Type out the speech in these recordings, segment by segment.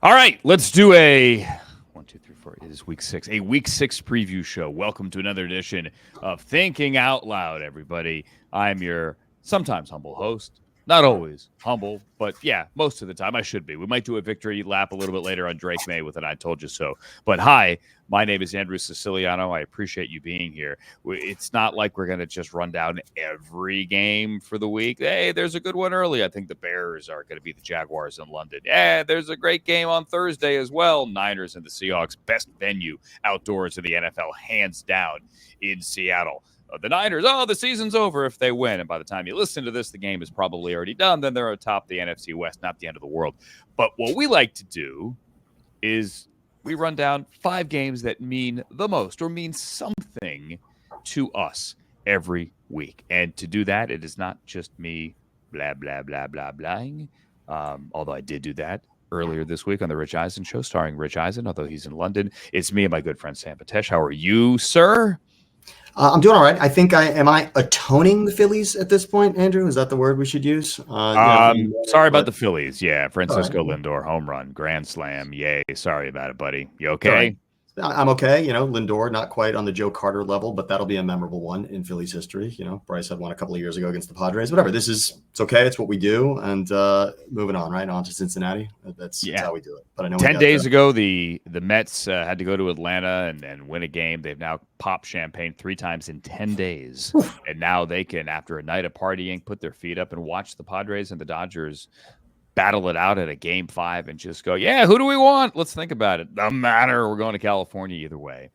All right, let's do a 1, 2, 3, 4. It is week 6, a week 6 preview show. Welcome to another edition of Thinking Out Loud, everybody. I'm your sometimes humble host. Not always humble, but yeah, most of the time I should be. We might do a victory lap a little bit later on Drake Maye with an I Told You So. But hi, my name is Andrew Siciliano. I appreciate you being here. It's not like we're going to just run down every game for the week. Hey, there's a good one early. I think the Bears are going to beat the Jaguars in London. Yeah, there's a great game on Thursday as well. Niners and the Seahawks, best venue outdoors in the NFL, hands down in Seattle. The Niners, the season's over if they win. And by the time you listen to this, the game is probably already done. Then they're atop the NFC West, not the end of the world. But what we like to do is we run down 5 games that mean the most or mean something to us every week. And to do that, it is not just me blah, blah, blah, blah, blahing. Although I did do that earlier this week on the Rich Eisen show, starring Rich Eisen, although he's in London. It's me and my good friend Sam Patesh. How are you, sir? I'm doing all right. I think am I atoning the Phillies at this point, Andrew? Is that the word we should use? Sorry about the Phillies. Yeah, Francisco Lindor, home run, grand slam. Yay. Sorry about it, buddy. You okay? Right. I'm okay. Lindor, not quite on the Joe Carter level, but that'll be a memorable one in Phillies history. Bryce had one a couple of years ago against the Padres. Whatever. It's okay. It's what we do. And moving on, right? On to Cincinnati. That's how we do it. But I know 10 days ago, the Mets had to go to Atlanta and win a game. They've now popped champagne 3 times in 10 days. And now they can, after a night of partying, put their feet up and watch the Padres and the Dodgers battle it out at a game 5 and just go, yeah, who do we want? Let's think about it. Doesn't matter. We're going to California either way.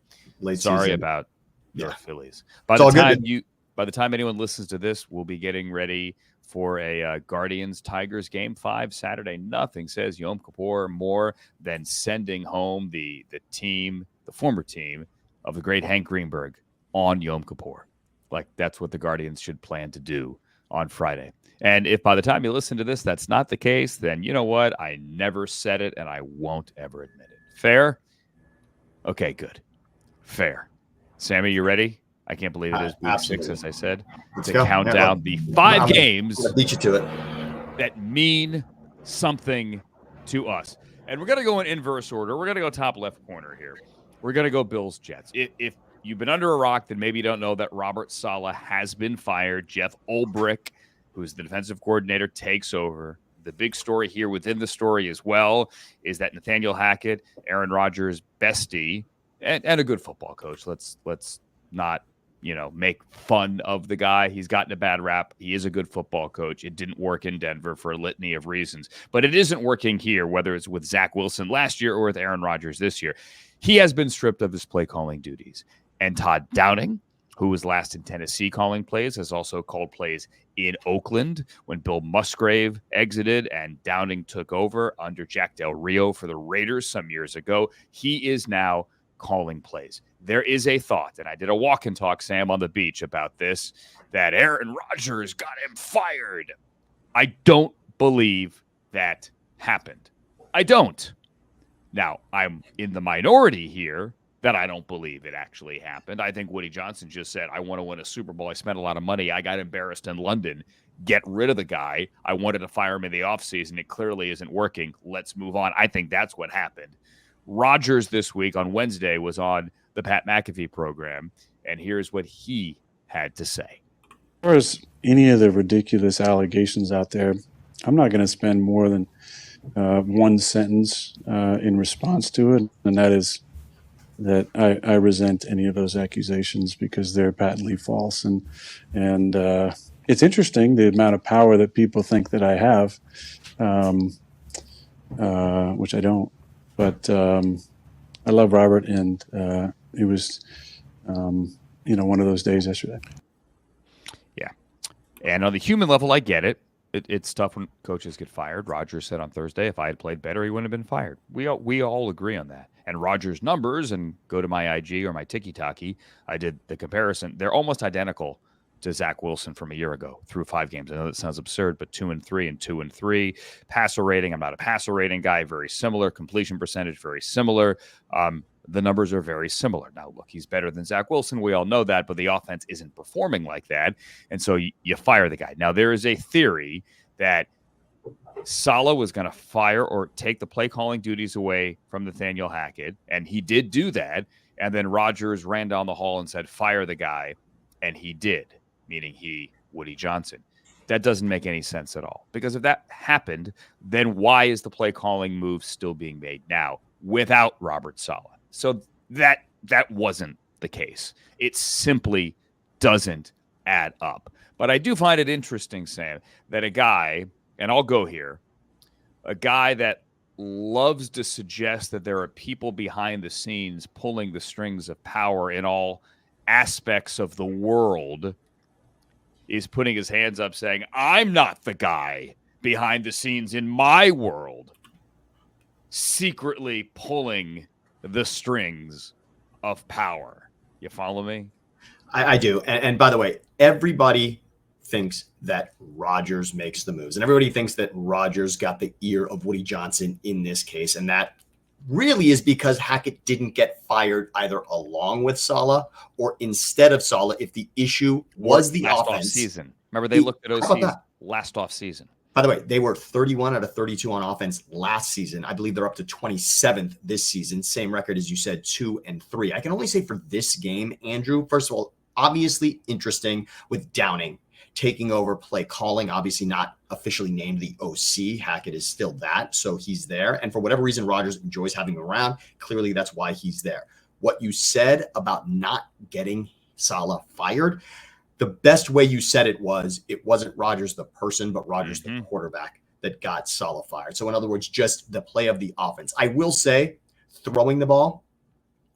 Sorry about your Phillies. By the time anyone listens to this, we'll be getting ready for a Guardians-Tigers game 5 Saturday. Nothing says Yom Kippur more than sending home the former team of the great Hank Greenberg on Yom Kippur. Like, that's what the Guardians should plan to do on Friday. And if by the time you listen to this, that's not the case, then you know what? I never said it, and I won't ever admit it. Fair? Okay, good. Fair. Sammy, you ready? I can't believe it is week 6, as I said. Let's to go. count down the 5 games I'm gonna beat you to it that mean something to us. And we're going to go in inverse order. We're going to go top left corner here. We're going to go Bills-Jets. If you've been under a rock, then maybe you don't know that Robert Saleh has been fired. Jeff Ulbrich, who's the defensive coordinator, takes over. The big story here within the story as well is that Nathaniel Hackett, Aaron Rodgers' bestie, and a good football coach. Let's not, make fun of the guy. He's gotten a bad rap. He is a good football coach. It didn't work in Denver for a litany of reasons, but it isn't working here, whether it's with Zach Wilson last year or with Aaron Rodgers this year. He has been stripped of his play calling duties. And Todd Downing, who was last in Tennessee calling plays, has also called plays in Oakland when Bill Musgrave exited and Downing took over under Jack Del Rio for the Raiders some years ago. He is now calling plays. There is a thought, and I did a walk and talk, Sam, on the beach about this, that Aaron Rodgers got him fired. I don't believe that happened. I don't. Now, I'm in the minority here that I don't believe it actually happened. I think Woody Johnson just said, I want to win a Super Bowl. I spent a lot of money. I got embarrassed in London. Get rid of the guy. I wanted to fire him in the offseason. It clearly isn't working. Let's move on. I think that's what happened. Rodgers this week on Wednesday was on the Pat McAfee program, and here's what he had to say. As far as any of the ridiculous allegations out there, I'm not going to spend more than one sentence in response to it, and that is that I resent any of those accusations because they're patently false. And it's interesting the amount of power that people think that I have, which I don't. But I love Robert, and it was, one of those days yesterday. Yeah. And on the human level, I get it. It's tough when coaches get fired. Rodgers said on Thursday, if I had played better, he wouldn't have been fired. We all agree on that. And Rodgers' numbers, and go to my IG or my Tiki-Taki, I did the comparison. They're almost identical to Zach Wilson from a year ago through 5 games. I know that sounds absurd, but 2-3 and 2-3. Passer rating, I'm not a passer rating guy, very similar. Completion percentage, very similar. The numbers are very similar. Now, look, he's better than Zach Wilson. We all know that, but the offense isn't performing like that. And so you fire the guy. Now, there is a theory that Saleh was going to fire or take the play calling duties away from Nathaniel Hackett, and he did do that. And then Rodgers ran down the hall and said, fire the guy, and he did, meaning Woody Johnson. That doesn't make any sense at all, because if that happened, then why is the play calling move still being made now without Robert Saleh? So that wasn't the case. It simply doesn't add up. But I do find it interesting, Sam, that a guy, and I'll go here, a guy that loves to suggest that there are people behind the scenes pulling the strings of power in all aspects of the world, is putting his hands up saying, I'm not the guy behind the scenes in my world, secretly pulling the strings of power. You follow me? I do. And by the way, everybody thinks that Rodgers makes the moves, and everybody thinks that Rodgers got the ear of Woody Johnson in this case. And that really is because Hackett didn't get fired either along with Saleh or instead of Saleh. If the issue was the last offense, off season. Remember, they looked at OC's last off season. By the way, they were 31 out of 32 on offense last season. I believe they're up to 27th this season. Same record as you said, 2-3. I can only say for this game, Andrew, first of all, obviously interesting with Downing taking over play calling, obviously not officially named the OC. Hackett is still that, so he's there. And for whatever reason, Rodgers enjoys having him around. Clearly, that's why he's there. What you said about not getting Saleh fired, the best way you said it wasn't Rodgers the person, but Rodgers the quarterback that got Saleh fired. So in other words, just the play of the offense. I will say throwing the ball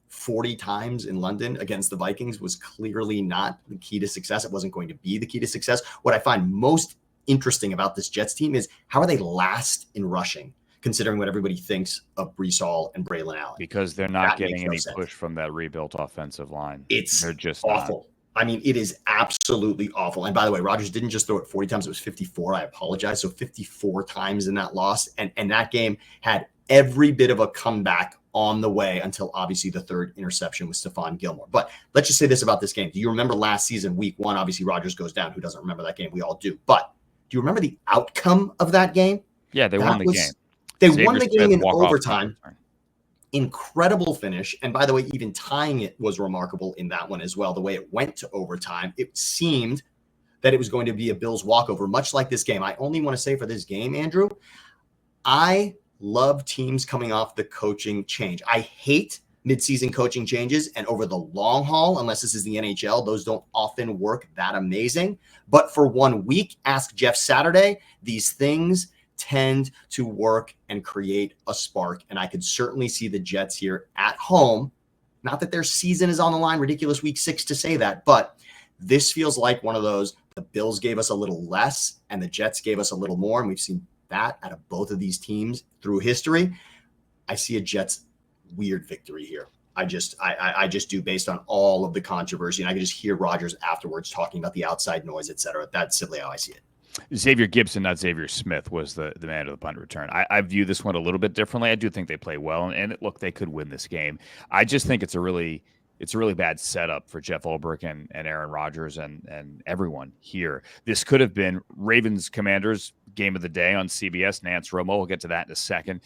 40 times in London against the Vikings was clearly not the key to success. It wasn't going to be the key to success. What I find most interesting about this Jets team is how are they last in rushing, considering what everybody thinks of Breece Hall and Braylon Allen? Because they're not getting any push from that rebuilt offensive line. They're just awful. Not. I mean, it is absolutely awful. And by the way, Rodgers didn't just throw it 40 times. It was 54. I apologize. So 54 times in that loss. And that game had every bit of a comeback on the way until obviously the third interception with Stephon Gilmore. But let's just say this about this game. Do you remember last season, week 1, obviously Rodgers goes down. Who doesn't remember that game? We all do. But do you remember the outcome of that game? Yeah, they won the game. They won the game in overtime. Incredible finish. And by the way, even tying it was remarkable in that one as well. The way it went to overtime, it seemed that it was going to be a Bills walkover, much like this game. I only want to say for this game, Andrew, I love teams coming off the coaching change. I hate midseason coaching changes, and over the long haul, unless this is the NHL, those don't often work that amazing. But for 1 week, ask Jeff Saturday, these things tend to work and create a spark. And I could certainly see the Jets here at home. Not that their season is on the line, ridiculous week 6 to say that, but this feels like one of those, the Bills gave us a little less and the Jets gave us a little more. And we've seen that out of both of these teams through history. I see a Jets weird victory here. I just do, based on all of the controversy. And I can just hear Rodgers afterwards talking about the outside noise, et cetera. That's simply how I see it. Xavier Gibson, not Xavier Smith, was the man of the punt return. I view this one a little bit differently. I do think they play well, and look, they could win this game. I just think it's a really bad setup for Jeff Ulbrich and Aaron Rodgers and everyone here. This could have been Ravens Commanders game of the day on CBS. Nance Romo, we'll get to that in a second.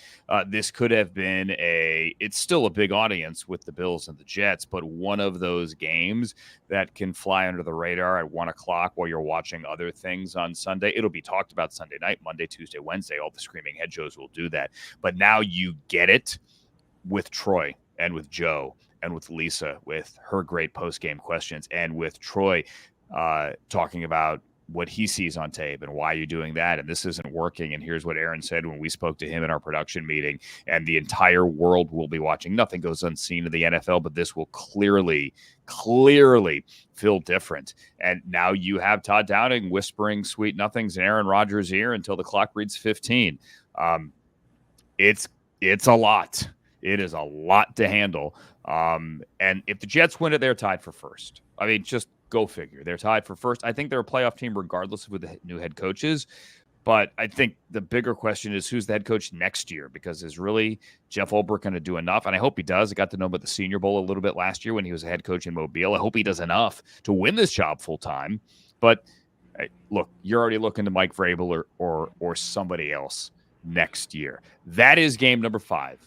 This could have been it's still a big audience with the Bills and the Jets, but one of those games that can fly under the radar at 1 o'clock while you're watching other things on Sunday. It'll be talked about Sunday night, Monday, Tuesday, Wednesday. All the screaming head shows will do that. But now you get it with Troy and with Joe and with Lisa, with her great post-game questions, and with Troy talking about what he sees on tape and why you're doing that, and this isn't working, and here's what Aaron said when we spoke to him in our production meeting, and the entire world will be watching. Nothing goes unseen in the NFL, but this will clearly feel different. And now you have Todd Downing whispering sweet nothings in Aaron Rodgers' ear until the clock reads 15. It's a lot. It is a lot to handle. And if the Jets win it, they're tied for first. I mean, just go figure. They're tied for first. I think they're a playoff team regardless of who the new head coach is. But I think the bigger question is who's the head coach next year, because is really Jeff Ulbrich going to do enough? And I hope he does. I got to know about the Senior Bowl a little bit last year when he was a head coach in Mobile. I hope he does enough to win this job full time. But Hey, look, you're already looking to Mike Vrabel or somebody else next year. That is game number 5.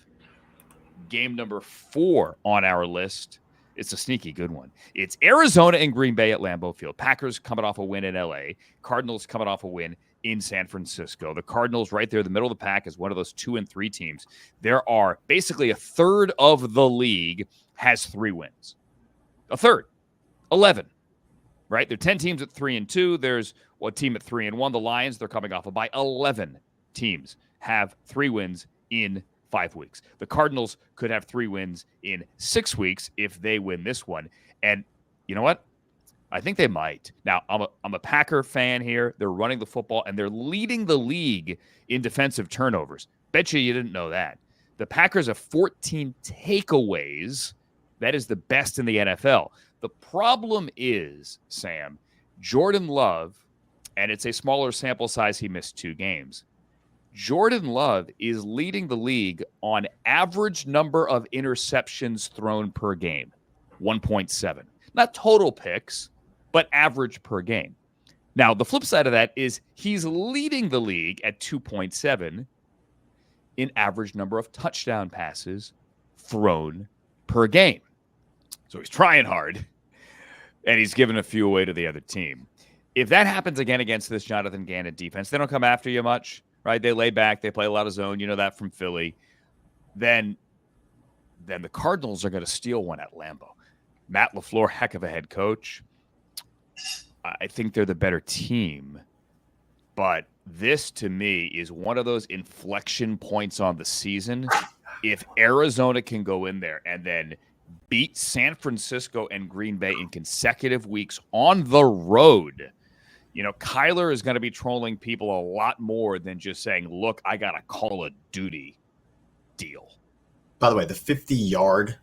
Game number 4 on our list. It's a sneaky good one. It's Arizona and Green Bay at Lambeau Field. Packers coming off a win in LA. Cardinals coming off a win in San Francisco. The Cardinals right there, the middle of the pack, is one of those 2 and 3 teams. There are basically a third of the league has 3 wins. A third, 11. Right? There are 10 teams at 3 and 2. There's a team at 3 and 1. The Lions, they're coming off a bye. 11 teams have 3 wins in 5 weeks. The Cardinals could have 3 wins in 6 weeks if they win this one. And you know what? I think they might. Now, I'm a Packer fan here. They're running the football, and they're leading the league in defensive turnovers. Bet you didn't know that. The Packers have 14 takeaways. That is the best in the NFL. The problem is, Sam, Jordan Love, and it's a smaller sample size. He missed 2 games. Jordan Love is leading the league on average number of interceptions thrown per game, 1.7. Not total picks, but average per game. Now, the flip side of that is he's leading the league at 2.7 in average number of touchdown passes thrown per game. So he's trying hard, and he's giving a few away to the other team. If that happens again against this Jonathan Gannon defense, they don't come after you much, right? They lay back. They play a lot of zone. You know that from Philly. Then the Cardinals are going to steal one at Lambeau. Matt LaFleur, heck of a head coach. I think they're the better team. But this, to me, is one of those inflection points on the season. If Arizona can go in there and then beat San Francisco and Green Bay in consecutive weeks on the road, Kyler is going to be trolling people a lot more than just saying, look, I got a Call of Duty deal. By the way, the 50-yard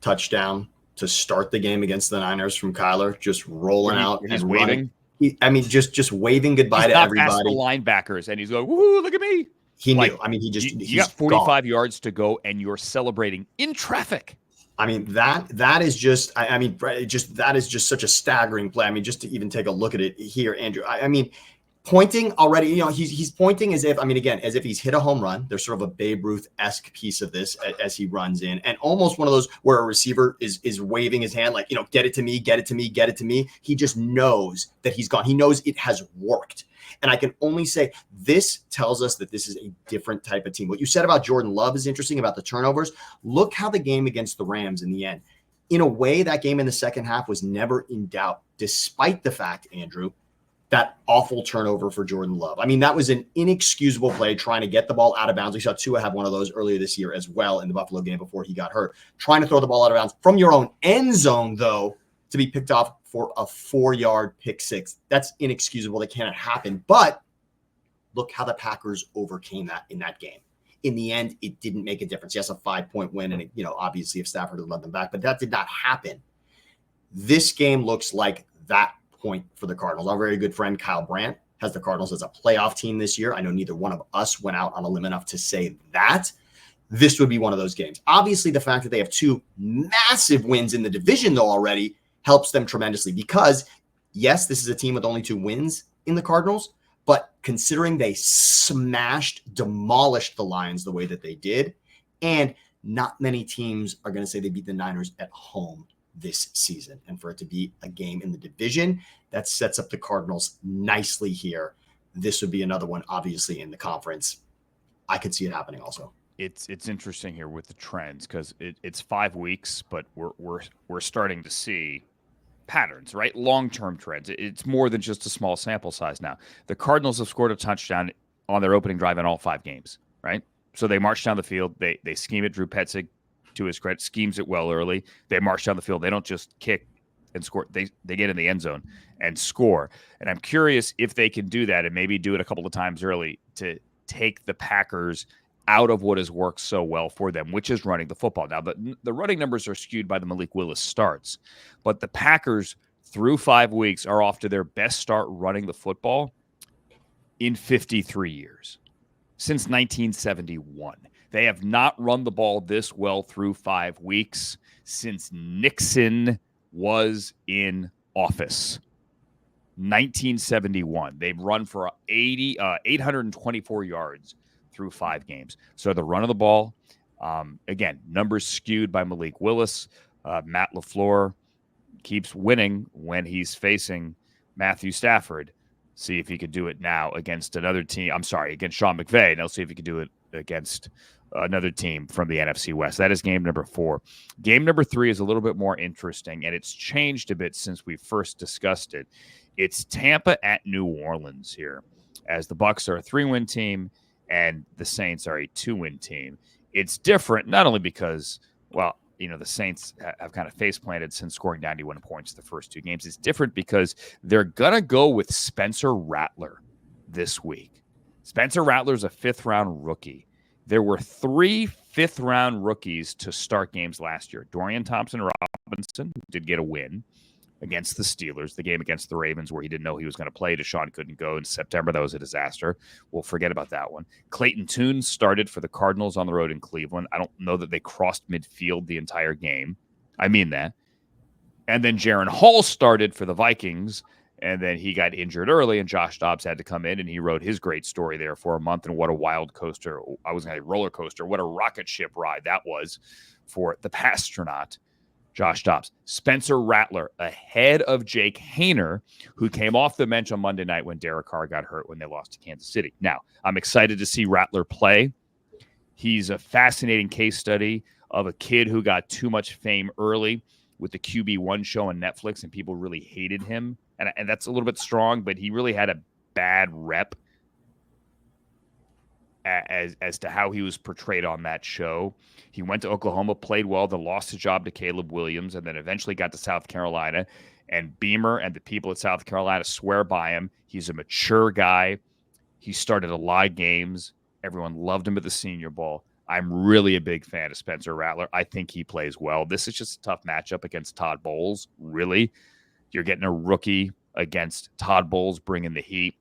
touchdown to start the game against the Niners from Kyler, just rolling out and and waving. Just waving goodbye to everybody. Past the linebackers, and he's going, woo, look at me. He knew. You got 45 yards to go, and you're celebrating in traffic. That is just that is just such a staggering play. Just to even take a look at it here, Andrew. Pointing already, he's pointing as if, as if he's hit a home run. There's sort of a Babe Ruth-esque piece of this as he runs in, and almost one of those where a receiver is waving his hand like, get it to me, get it to me, get it to me. He just knows that he's gone. He knows it has worked. And I can only say this tells us that this is a different type of team. What you said about Jordan Love is interesting about the turnovers. Look how the game against the Rams in the end, in a way, that game in the second half was never in doubt, despite the fact, Andrew, that awful turnover for Jordan Love. That was an inexcusable play trying to get the ball out of bounds. We saw Tua have one of those earlier this year as well in the Buffalo game before he got hurt. Trying to throw the ball out of bounds from your own end zone, though, to be picked off for a 4-yard pick six. That's inexcusable. That cannot happen. But look how the Packers overcame that in that game. In the end, it didn't make a difference. Yes, a 5-point win, and obviously if Stafford had led them back, but that did not happen. This game looks like that point for the Cardinals. Our very good friend Kyle Brandt has the Cardinals as a playoff team this year. I know neither one of us went out on a limb enough to say that. This would be one of those games. Obviously, the fact that they have 2 massive wins in the division, though, already helps them tremendously because, yes, this is a team with only 2 wins in the Cardinals, but considering they demolished the Lions the way that they did, and not many teams are going to say they beat the Niners at home this season. And for it to be a game in the division, that sets up the Cardinals nicely here. This would be another one, obviously, in the conference. I could see it happening also. It's interesting here with the trends because it's 5 weeks, but we're starting to see patterns, right? Long-term trends. It's more than just a small sample size now. The Cardinals have scored a touchdown on their opening drive in all 5 games, right? So they march down the field. They scheme it. Drew Petzig, to his credit, schemes it well early. They march down the field. They don't just kick and score. They get in the end zone and score. And I'm curious if they can do that and maybe do it a couple of times early to take the Packers out of what has worked so well for them, which is running the football. Now, the running numbers are skewed by the Malik Willis starts, but the Packers through 5 weeks are off to their best start running the football in 53 years, since 1971. They have not run the ball this well through 5 weeks since Nixon was in office. 1971. They've run for 824 yards through 5 games. So the run of the ball, again, numbers skewed by Malik Willis. Matt LaFleur keeps winning when he's facing Matthew Stafford. See if he could do it now against another team. I'm sorry, against Sean McVay. And I'll see if he could do it against another team from the NFC West. That is game number 4. Game number 3 is a little bit more interesting, and it's changed a bit since we first discussed it. It's Tampa at New Orleans here, as the Bucs are a 3-win team and the Saints are a 2-win team. It's different, not only because, well, the Saints have kind of face planted since scoring 91 points the first 2 games. It's different because they're going to go with Spencer Rattler this week. Spencer Rattler's a 5th-round rookie. There were 3 5th-round rookies to start games last year. Dorian Thompson-Robinson did get a win against the Steelers, the game against the Ravens where he didn't know he was going to play. Deshaun couldn't go in September. That was a disaster. We'll forget about that one. Clayton Tune started for the Cardinals on the road in Cleveland. I don't know that they crossed midfield the entire game. I mean that. And then Jaron Hall started for the Vikings, and then he got injured early, and Josh Dobbs had to come in, and he wrote his great story there for a month. And what a wild coaster. I was going to say roller coaster. What a rocket ship ride that was for the Pastronaut, Josh Dobbs. Spencer Rattler ahead of Jake Haener, who came off the bench on Monday night when Derek Carr got hurt when they lost to Kansas City. Now, I'm excited to see Rattler play. He's a fascinating case study of a kid who got too much fame early with the QB1 show on Netflix, and people really hated him. And that's a little bit strong, but he really had a bad rep as to how he was portrayed on that show. He went to Oklahoma, played well, then lost his job to Caleb Williams, and then eventually got to South Carolina. And Beamer and the people at South Carolina swear by him. He's a mature guy. He started a lot of games. Everyone loved him at the Senior Bowl. I'm really a big fan of Spencer Rattler. I think he plays well. This is just a tough matchup against Todd Bowles, really. You're getting a rookie against Todd Bowles bringing the heat.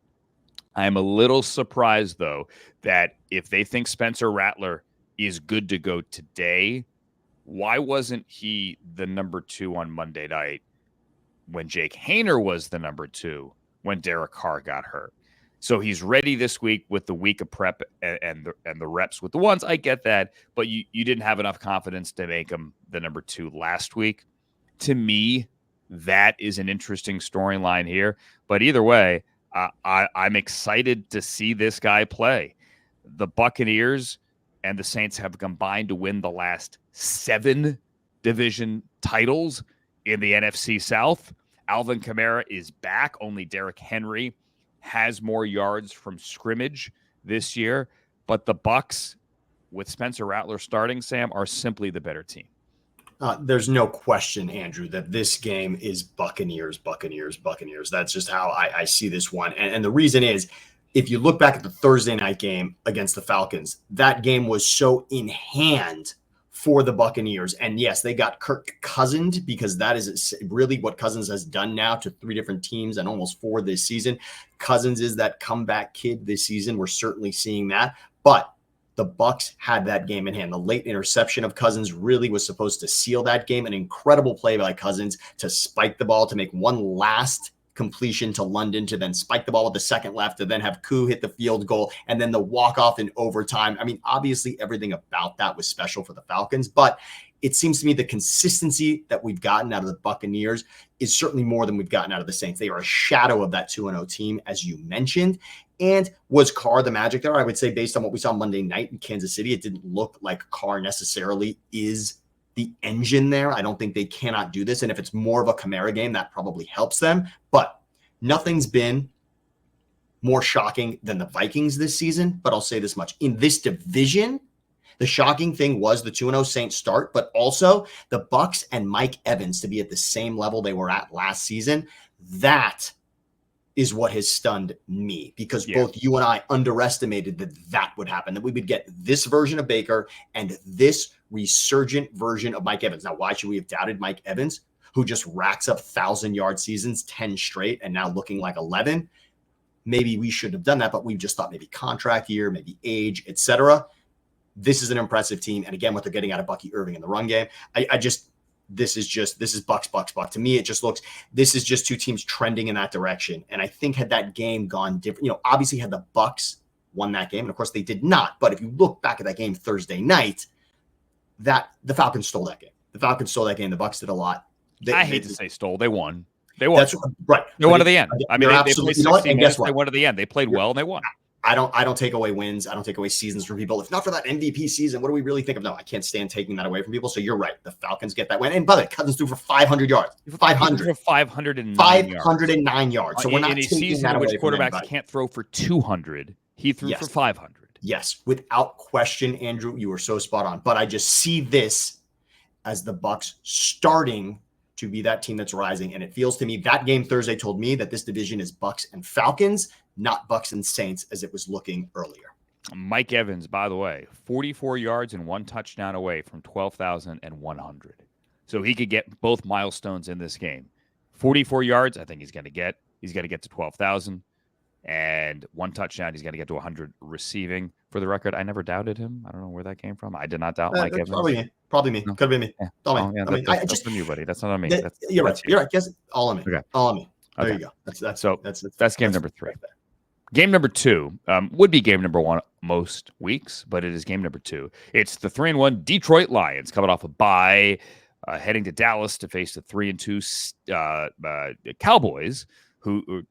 I'm a little surprised, though, that if they think Spencer Rattler is good to go today, why wasn't he the number 2 on Monday night when Jake Haener was the number 2 when Derek Carr got hurt? So he's ready this week with the week of prep and the reps with the ones. I get that, but you didn't have enough confidence to make him the number 2 last week. To me, that is an interesting storyline here. But either way, I'm excited to see this guy play. The Buccaneers and the Saints have combined to win the last 7 division titles in the NFC South. Alvin Kamara is back. Only Derrick Henry has more yards from scrimmage this year. But the Bucs, with Spencer Rattler starting, Sam, are simply the better team. There's no question, Andrew, that this game is Buccaneers. That's just how I see this one. And the reason is, if you look back at the Thursday night game against the Falcons, that game was so in hand for the Buccaneers. And yes, they got Kirk Cousined, because that is really what Cousins has done now to 3 different teams and almost 4 this season. Cousins is that comeback kid this season. We're certainly seeing that. But the Bucs had that game in hand. The late interception of Cousins really was supposed to seal that game. An incredible play by Cousins to spike the ball, to make one last completion to London, to then spike the ball with the second left, to then have Koo hit the field goal, and then the walk-off in overtime. I mean, obviously everything about that was special for the Falcons, but it seems to me the consistency that we've gotten out of the Buccaneers is certainly more than we've gotten out of the Saints. They are a shadow of that 2-0 team, as you mentioned. And was Carr the magic there? I would say, based on what we saw Monday night in Kansas City, it didn't look like Carr necessarily is the engine there. I don't think they cannot do this. And if it's more of a Kamara game, that probably helps them. But nothing's been more shocking than the Vikings this season. But I'll say this much. In this division, the shocking thing was the 2-0 Saints start, but also the Bucs and Mike Evans to be at the same level they were at last season. That is what has stunned me, because both you and I underestimated that would happen, that we would get this version of Baker and this resurgent version of Mike Evans. Now, why should we have doubted Mike Evans, who just racks up 1,000-yard seasons, 10 straight, and now looking like 11? Maybe we shouldn't have done that, but we just thought maybe contract year, maybe age, etc. This is an impressive team. And again, what they're getting out of Bucky Irving in the run game, this is Bucs. To me, it just looks, this is just two teams trending in that direction. And I think had that game gone different, obviously had the Bucs won that game, and of course they did not. But if you look back at that game Thursday night, that the Falcons stole that game. The Bucs did a lot. I hate to say stole. They won. That's right. They won to the end. I mean, they played 60 minutes. Guess what? They won to the end. They played well and they won. I don't take away wins. I don't take away seasons from people. If not for that MVP season, what do we really think of? No, I can't stand taking that away from people. So you're right. The Falcons get that win. And by the way, Cousins threw for 500 yards. 509 yards. So we're not in a season in which quarterbacks can't throw for 200. He threw for 500. Yes, without question, Andrew, you were so spot on. But I just see this as the Bucs starting to be that team that's rising. And it feels to me that game Thursday told me that this division is Bucs and Falcons, not Bucs and Saints as it was looking earlier. Mike Evans, by the way, 44 yards and 1 touchdown away from 12,100. So he could get both milestones in this game. 44 yards, I think he's going to get. He's got to get to 12,000. And 1 touchdown, he's going to get to 100 receiving. For the record, I never doubted him. I don't know where that came from. I did not doubt Mike Evans. Probably me. No. Could have been me. Yeah. That's on you, buddy. That's not on me. You're right. You're right. Guess all on me. Okay. All on me. There Okay. you go. That's game number 3. Game number 2 would be game number 1 most weeks, but it is game number 2. It's the 3-1 Detroit Lions coming off a bye, heading to Dallas to face the 3-2 Cowboys, who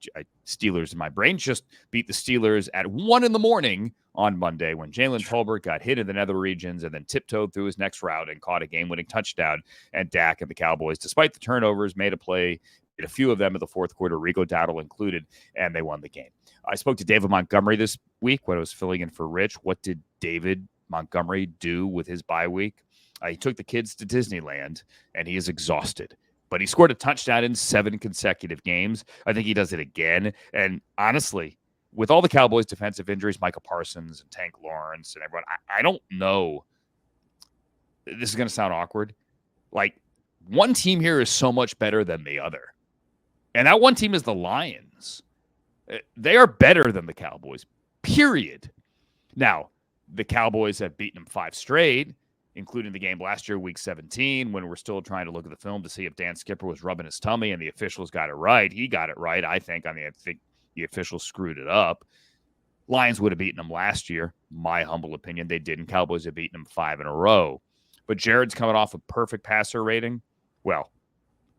Steelers in my brain just beat the Steelers at 1 a.m. on Monday when Jalen Tolbert got hit in the nether regions and then tiptoed through his next route and caught a game-winning touchdown. And Dak and the Cowboys, despite the turnovers, made a few of them in the fourth quarter, Rico Dowdle included, and they won the game. I spoke to David Montgomery this week when I was filling in for Rich. What did David Montgomery do with his bye week? He took the kids to Disneyland, and he is exhausted. But he scored a touchdown in 7 consecutive games. I think he does it again. And honestly, with all the Cowboys' defensive injuries, Micah Parsons and Tank Lawrence and everyone, I don't know. This is going to sound awkward. Like, one team here is so much better than the other. And that one team is the Lions. They are better than the Cowboys, period. Now, the Cowboys have beaten them 5 straight, including the game last year, week 17, when we're still trying to look at the film to see if Dan Skipper was rubbing his tummy and the officials got it right. He got it right, I think. I think the officials screwed it up. Lions would have beaten them last year, my humble opinion. They didn't. Cowboys have beaten them 5 in a row. But Jared's coming off a perfect passer rating. Well,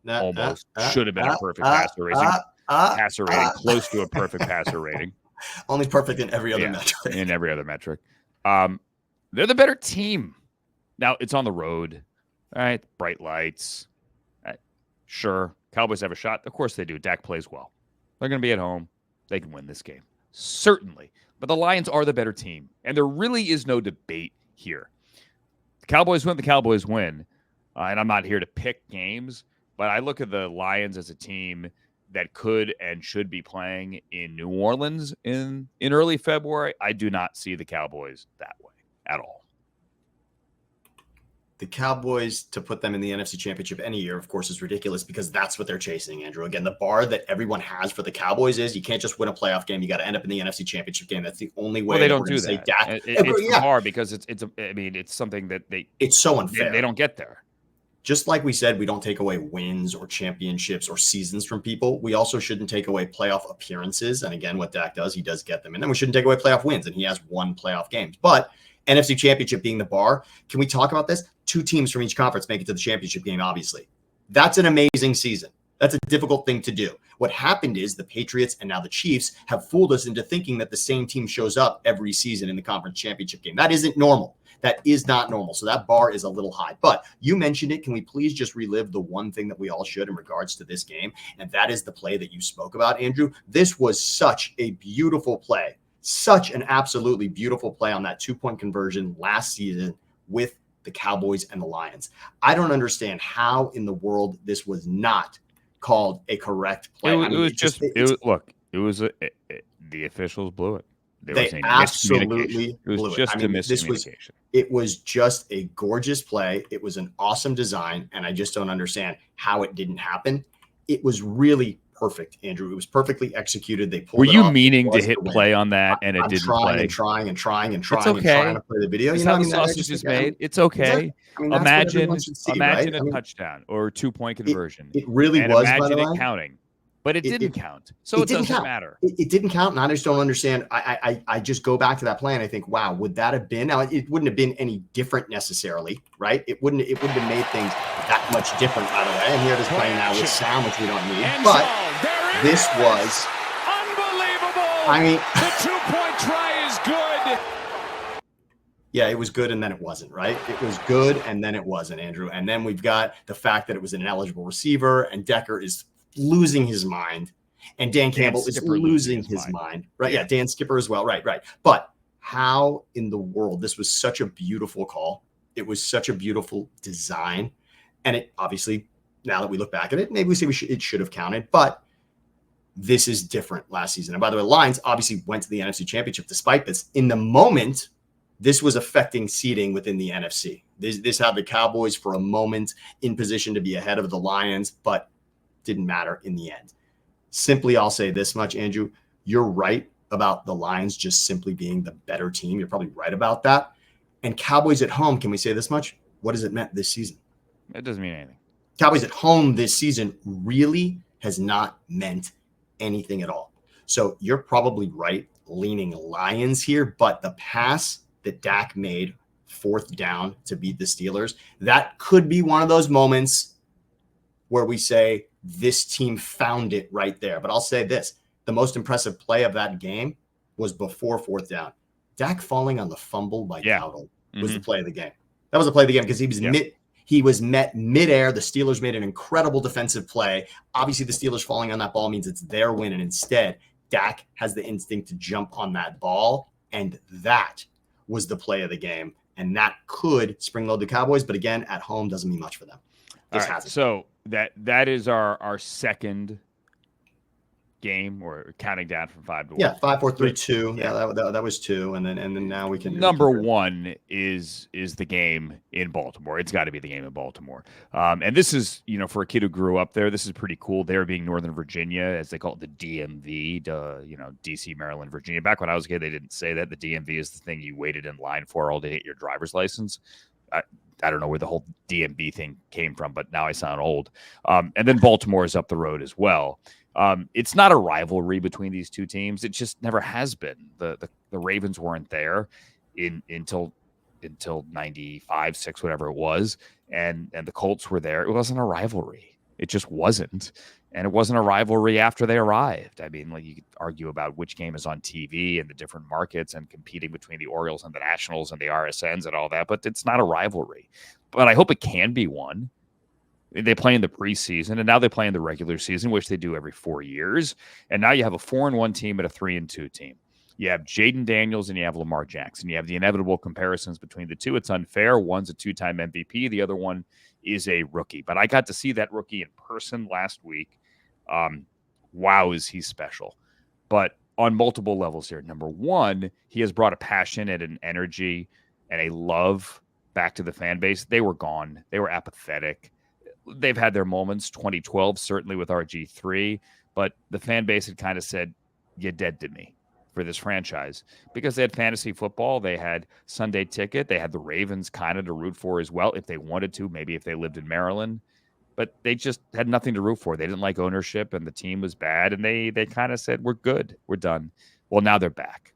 almost should have been a perfect passer rating. Passer rating, close to a perfect passer rating. Only perfect in every other metric. In every other metric. They're the better team. Now, it's on the road. All right, bright lights. Sure, Cowboys have a shot. Of course they do. Dak plays well. They're going to be at home. They can win this game. Certainly. But the Lions are the better team, and there really is no debate here. The Cowboys win. And I'm not here to pick games, but I look at the Lions as a team that could and should be playing in New Orleans in early February. I do not see the Cowboys that way at all. The Cowboys, to put them in the NFC Championship any year, of course, is ridiculous because that's what they're chasing, Andrew. Again, the bar that everyone has for the Cowboys is you can't just win a playoff game. You got to end up in the NFC Championship game. That's the only way. Well, they don't do that. It's the bar because it's something that it's so unfair. They don't get there. Just like we said, we don't take away wins or championships or seasons from people. We also shouldn't take away playoff appearances. And again, what Dak does, he does get them. And then we shouldn't take away playoff wins. And he has 1 playoff games. But NFC Championship being the bar, can we talk about this? 2 teams from each conference make it to the championship game, obviously. That's an amazing season. That's a difficult thing to do. What happened is the Patriots and now the Chiefs have fooled us into thinking that the same team shows up every season in the conference championship game. That isn't normal. That is not normal. So that bar is a little high. But you mentioned it. Can we please just relive the one thing that we all should in regards to this game? And that is the play that you spoke about, Andrew. This was such a beautiful play. Such an absolutely beautiful play on that 2-point conversion last season with the Cowboys and the Lions. I don't understand how in the world this was not called a correct play. The officials blew it. They absolutely blew it. Just a miscommunication. It was just a gorgeous play. It was an awesome design, and I just don't understand how it didn't happen. It was really perfect, Andrew. It was perfectly executed. They pulled Were it you off. meaning to Was hit the win. play on that and it I'm didn't trying play? and trying and trying and It's trying and trying okay. to play the video. That's You know, how I the mean, I sausage just is think, made. It's okay. exactly. I mean, that's what everyone Imagine should see, right? a I mean, touchdown or a 2-point conversion. it really and was, by the imagine it way. counting. But it didn't count. So it didn't doesn't count. matter. It didn't count, and I just don't understand. I just go back to that play and I think, wow, would that have been? Now, it wouldn't have been any different necessarily, right? It wouldn't have made things that much different, by the way. And here it is playing now with sound, which we don't need. But this was unbelievable. I mean, the 2-point try is good. Yeah, it was good and then it wasn't, right? It was good and then it wasn't, Andrew. And then we've got the fact that it was an ineligible receiver and Decker is losing his mind and Dan Campbell is losing his mind, right? Yeah, Dan Skipper as well, right. But how in the world, this was such a beautiful call. It was such a beautiful design. And it obviously, now that we look back at it, maybe we say it should have counted, but this is different last season. And by the way, the Lions obviously went to the NFC Championship despite this. In the moment, this was affecting seeding within the NFC. This had the Cowboys for a moment in position to be ahead of the Lions, but didn't matter in the end. Simply, I'll say this much, Andrew. You're right about the Lions just simply being the better team. You're probably right about that. And Cowboys at home, can we say this much? What has it meant this season? It doesn't mean anything. Cowboys at home this season really has not meant anything at all. So you're probably right, leaning Lions here, but the pass that Dak made 4th down to beat the Steelers, that could be one of those moments where we say this team found it right there. But I'll say this, the most impressive play of that game was before 4th down. Dak falling on the fumble by Cowdle was the play of the game. That was the play of the game because he was met midair. The Steelers made an incredible defensive play. Obviously, the Steelers falling on that ball means it's their win. And instead, Dak has the instinct to jump on that ball. And that was the play of the game. And that could spring load the Cowboys. But again, at home doesn't mean much for them. All right, so that is our second game. We're counting down from 5 to 1. Yeah, 5, 4, 3, 2. Yeah, that was 2, and then now we can. Number 1 is the game in Baltimore. It's got to be the game in Baltimore. And this is, for a kid who grew up there, this is pretty cool. There being Northern Virginia, as they call it, the DMV, DC, Maryland, Virginia. Back when I was a kid, they didn't say that. The DMV is the thing you waited in line for all day to get your driver's license. I don't know where the whole DMV thing came from, but now I sound old. And then Baltimore is up the road as well. It's not a rivalry between these two teams. It just never has been. The Ravens weren't there until 95, 6, whatever it was. And the Colts were there. It wasn't a rivalry. It just wasn't. And it wasn't a rivalry after they arrived. I mean, you could argue about which game is on TV and the different markets and competing between the Orioles and the Nationals and the RSNs and all that, but it's not a rivalry. But I hope it can be one. They play in the preseason, and now they play in the regular season, which they do every 4 years. And now you have a 4-1 team and a 3-2 team. You have Jaden Daniels and you have Lamar Jackson. You have the inevitable comparisons between the two. It's unfair. One's a 2-time MVP. The other one is a rookie. But I got to see that rookie in person last week. Wow, is he special. But on multiple levels here. Number 1, he has brought a passion and an energy and a love back to the fan base. They were gone. They were apathetic. They've had their moments, 2012, certainly with RG3, but the fan base had kind of said, you're dead to me for this franchise because they had fantasy football. They had Sunday Ticket. They had the Ravens kind of to root for as well if they wanted to, maybe if they lived in Maryland, but they just had nothing to root for. They didn't like ownership and the team was bad. And they kind of said, we're good. We're done. Well, now they're back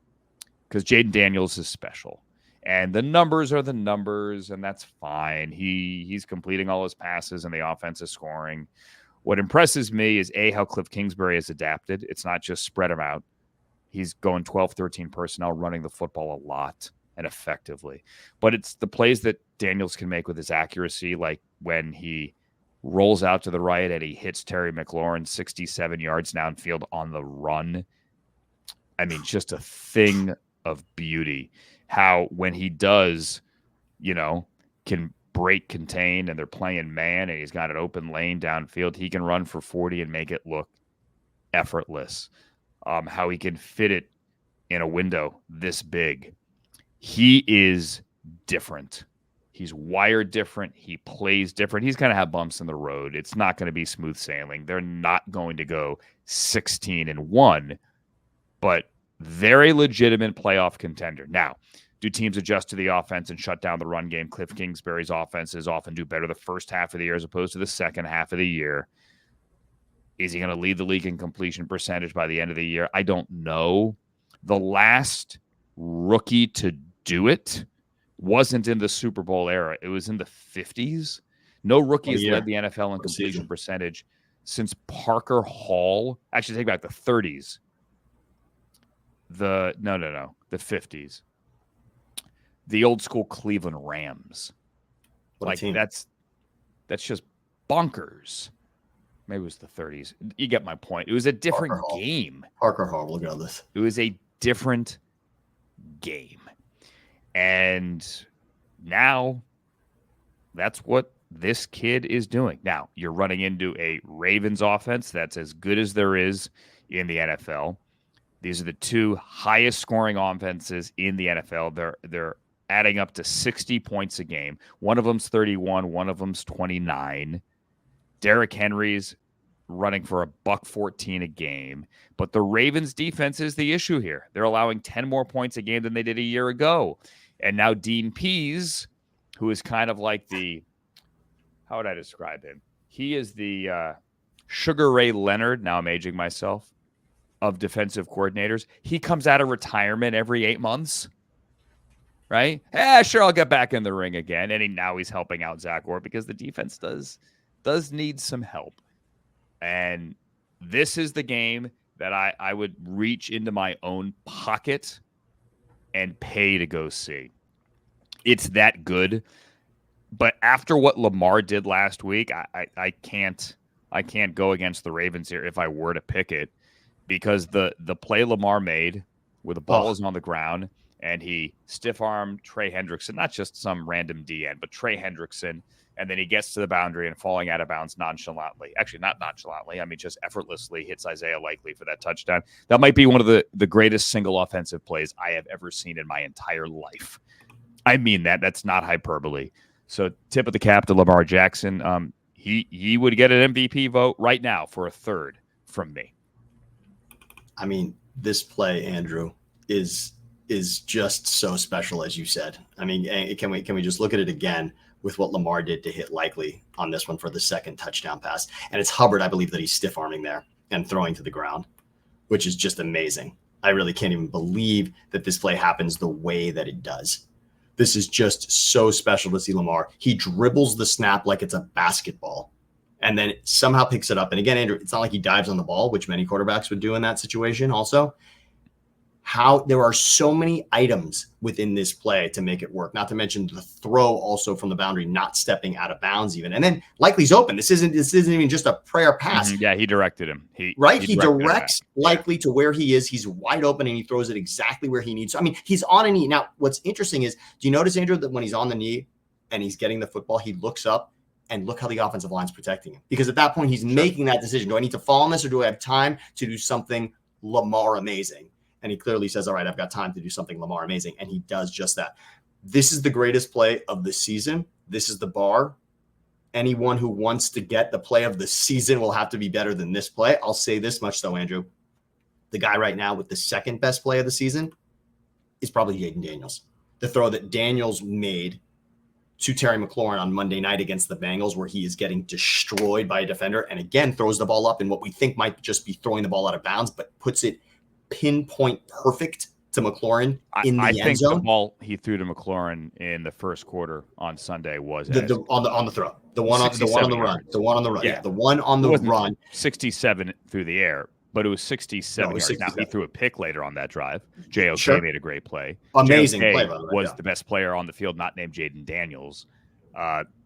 because Jaden Daniels is special. And the numbers are the numbers, and that's fine. He's completing all his passes, and the offense is scoring. What impresses me is, how Cliff Kingsbury has adapted. It's not just spread him out. He's going 12, 13 personnel, running the football a lot and effectively. But it's the plays that Daniels can make with his accuracy, like when he rolls out to the right and he hits Terry McLaurin 67 yards downfield on the run. I mean, just a thing of beauty. How when he does, can break contain and they're playing man and he's got an open lane downfield, he can run for 40 and make it look effortless. How he can fit it in a window this big. He is different. He's wired different. He plays different. He's going to have bumps in the road. It's not going to be smooth sailing. They're not going to go 16-1, but they're a legitimate playoff contender. Now, do teams adjust to the offense and shut down the run game? Cliff Kingsbury's offenses often do better the first half of the year as opposed to the second half of the year. Is he going to lead the league in completion percentage by the end of the year? I don't know. The last rookie to do it wasn't in the Super Bowl era. It was in the 50s. No rookie has led the NFL in completion percentage since Parker Hall. Actually, take back the 30s. The 50s. The old school Cleveland Rams. That's just bonkers. Maybe it was the 30s. You get my point. It was a different game. Parker Hall, look at this. It was a different game. And now that's what this kid is doing. Now, you're running into a Ravens offense that's as good as there is in the NFL. These are the two highest scoring offenses in the NFL. They're adding up to 60 points a game. One of them's 31, one of them's 29. Derrick Henry's running for $114 a game. But the Ravens defense is the issue here. They're allowing 10 more points a game than they did a year ago. And now Dean Pease, who is kind of like how would I describe him? He is the Sugar Ray Leonard, now I'm aging myself, of defensive coordinators. He comes out of retirement every 8 months. Right? Sure, I'll get back in the ring again. And now he's helping out Zach Orr because the defense does need some help. And this is the game that I would reach into my own pocket and pay to go see. It's that good. But after what Lamar did last week, I can't go against the Ravens here if I were to pick it, because the play Lamar made where the ball is on the ground and he stiff-armed Trey Hendrickson, not just some random DN, but Trey Hendrickson, and then he gets to the boundary and falling out of bounds nonchalantly. Actually, not nonchalantly. I mean, just effortlessly hits Isaiah Likely for that touchdown. That might be one of the greatest single offensive plays I have ever seen in my entire life. I mean that. That's not hyperbole. So tip of the cap to Lamar Jackson. He would get an MVP vote right now for a third from me. I mean, this play, Andrew, is just so special, as you said. I mean, can we just look at it again with what Lamar did to hit Likely on this one for the second touchdown pass? And it's Hubbard, I believe, that he's stiff arming there and throwing to the ground, which is just amazing. I really can't even believe that this play happens the way that it does. This is just so special to see Lamar. He dribbles the snap like it's a basketball and then somehow picks it up. And again, Andrew, it's not like he dives on the ball, which many quarterbacks would do in that situation also. How there are so many items within this play to make it work, not to mention the throw also from the boundary, not stepping out of bounds even. And then Likely's open. This isn't even just a prayer pass. Yeah, he directed him. He directs Likely to where he is. He's wide open and he throws it exactly where he needs. I mean, he's on a knee. Now, what's interesting is, do you notice, Andrew, that when he's on the knee and he's getting the football, he looks up and look how the offensive line's protecting him? Because at that point, he's making that decision. Do I need to fall on this or do I have time to do something Lamar amazing? And he clearly says, all right, I've got time to do something Lamar amazing. And he does just that. This is the greatest play of the season. This is the bar. Anyone who wants to get the play of the season will have to be better than this play. I'll say this much, though, Andrew. The guy right now with the second best play of the season is probably Jaden Daniels. The throw that Daniels made to Terry McLaurin on Monday night against the Bengals, where he is getting destroyed by a defender and, again, throws the ball up in what we think might just be throwing the ball out of bounds, but puts it pinpoint perfect to McLaurin in the end zone. I think the ball he threw to McLaurin in the first quarter on Sunday was on the throw, the one on the run, the one on the run, the one on the run, 67 through the air, but it was 67 yards. Now he threw a pick later on that drive. JOK made a great play. Amazing JOK play, by the way. Was the best player on the field, not named Jaden Daniels.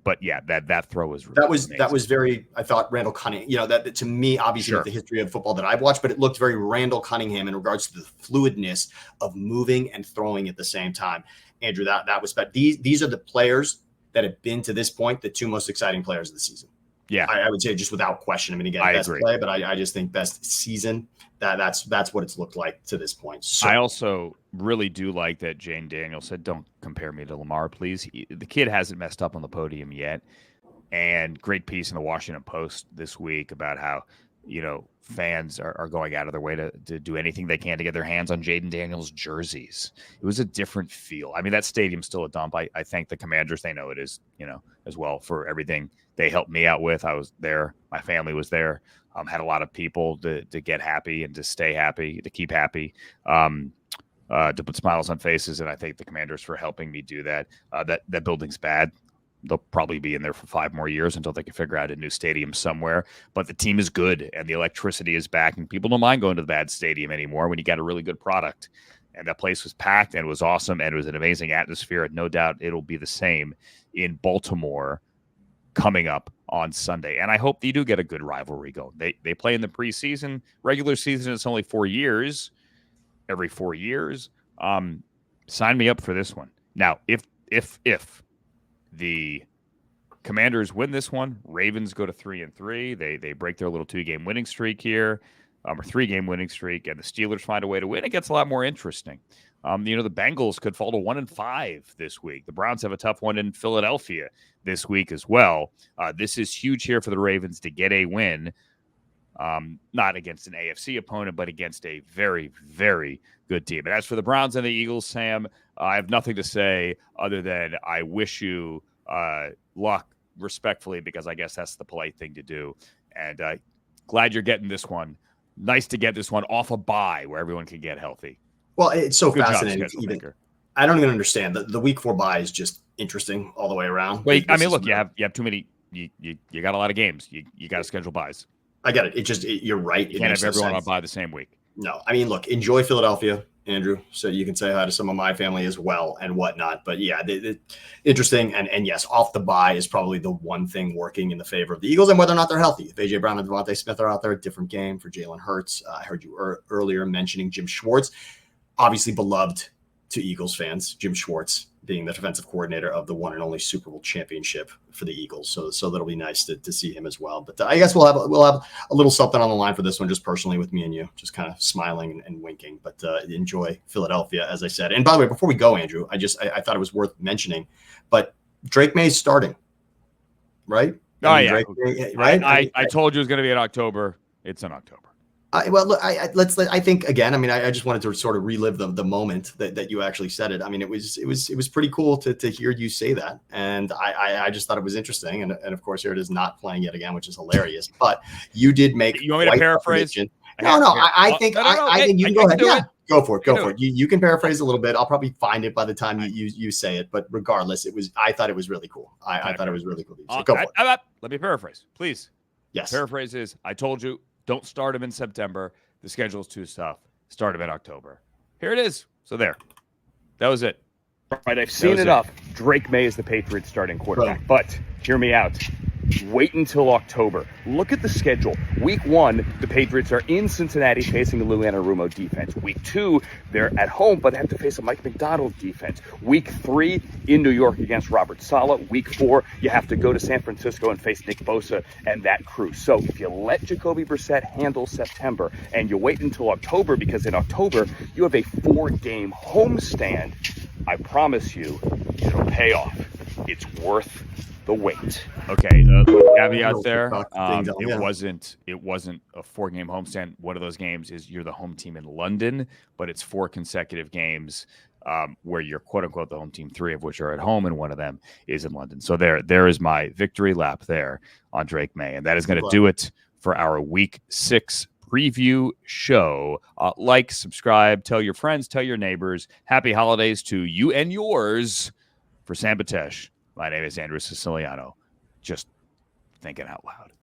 But yeah, that throw was really that was very, I thought, Randall Cunningham. You know, that to me, obviously, the history of football that I've watched, but it looked very Randall Cunningham in regards to the fluidness of moving and throwing at the same time. Andrew, that was these are the players that have been to this point the two most exciting players of the season. Yeah, I would say just without question. I mean, again, best agree. play, but I just think best season. That's what it's looked like to this point. So I also really do like that Jane Daniels said, "Don't compare me to Lamar, please." The kid hasn't messed up on the podium yet. And great piece in the Washington Post this week about how, fans are going out of their way to do anything they can to get their hands on Jaden Daniels jerseys. It was a different feel. I mean, that stadium's still a dump. I thank the Commanders. They know it is, as well, for everything they helped me out with. I was there. My family was there. Had a lot of people to get happy and to stay happy, to keep happy. To put smiles on faces, and I thank the Commanders for helping me do that. That building's bad. They'll probably be in there for 5 more years until they can figure out a new stadium somewhere. But the team is good, and the electricity is back, and people don't mind going to the bad stadium anymore when you got a really good product. And that place was packed, and it was awesome, and it was an amazing atmosphere, and no doubt it'll be the same in Baltimore coming up on Sunday. And I hope they do get a good rivalry going. They play in the preseason. Regular season, it's only 4 years. Every 4 years. Sign me up for this one. Now, if the Commanders win this one, Ravens go to 3-3. They break their little 2-game winning streak here, or 3-game winning streak, and the Steelers find a way to win. It gets a lot more interesting. The Bengals could fall to 1-5 this week. The Browns have a tough one in Philadelphia this week as well. This is huge here for the Ravens to get a win, not against an AFC opponent, but against a very, very good team. And as for the Browns and the Eagles, Sam, I have nothing to say other than I wish you luck respectfully, because I guess that's the polite thing to do. And glad you're getting this one. Nice to get this one off a bye where everyone can get healthy. Well, it's so Good fascinating. I don't even understand. The week 4 bye is just interesting all the way around. Well, I mean, look, you have too many. You got a lot of games. You got to schedule buys. I get it. You're right. You can't have everyone on bye the same week. No, I mean, look, enjoy Philadelphia, Andrew, so you can say hi to some of my family as well and whatnot. But yeah, interesting. And yes, off the bye is probably the one thing working in the favor of the Eagles, and whether or not they're healthy. If A.J. Brown and Devontae Smith are out there, a different game for Jalen Hurts. I heard you earlier mentioning Jim Schwartz, obviously beloved to Eagles fans, Jim Schwartz being the defensive coordinator of the one and only Super Bowl championship for the Eagles. So that'll be nice to see him as well. But I guess we'll have a little something on the line for this one, just personally with me and you, just kind of smiling and winking. But enjoy Philadelphia, as I said. And by the way, before we go, Andrew, I thought it was worth mentioning, but Drake Maye's starting, right? Drake Maye, right? I told you it was going to be in October. It's in October. I think again. I mean, I just wanted to sort of relive the moment that you actually said it. I mean, it was pretty cool to hear you say that, and I just thought it was interesting. And of course, here it is not playing yet again, which is hilarious. But you did make. You want me to paraphrase? No. I think you can go ahead. Yeah, go for it. Go for it. You can paraphrase a little bit. I'll probably find it by the time you say it. But regardless, I thought it was really cool. I thought it was really cool. So go for it. Let me paraphrase, please. Yes. Paraphrase is: I told you. Don't start him in September. The schedule's too tough. Start him in October. Here it is. So there. That was it. Right, I've seen enough. Drake Maye is the Patriots starting quarterback. Right. But hear me out. Wait until October. Look at the schedule. Week 1, the Patriots are in Cincinnati facing the Lou Anarumo defense. Week 2, they're at home, but they have to face a Mike McDonald defense. Week 3, in New York against Robert Saleh. Week 4, you have to go to San Francisco and face Nick Bosa and that crew. So if you let Jacoby Brissett handle September and you wait until October, because in October, you have a 4-game homestand, I promise you, it'll pay off. It's worth the wait. Okay, caveat there. It wasn't a 4-game homestand. One of those games is you're the home team in London, but it's 4 consecutive games where you're quote unquote the home team, 3 of which are at home, and one of them is in London. So there is my victory lap there on Drake Maye, and that is going to do it for our Week 6 preview show. Like, subscribe, tell your friends, tell your neighbors. Happy holidays to you and yours. For Sam Batesh, my name is Andrew Siciliano. Just thinking out loud.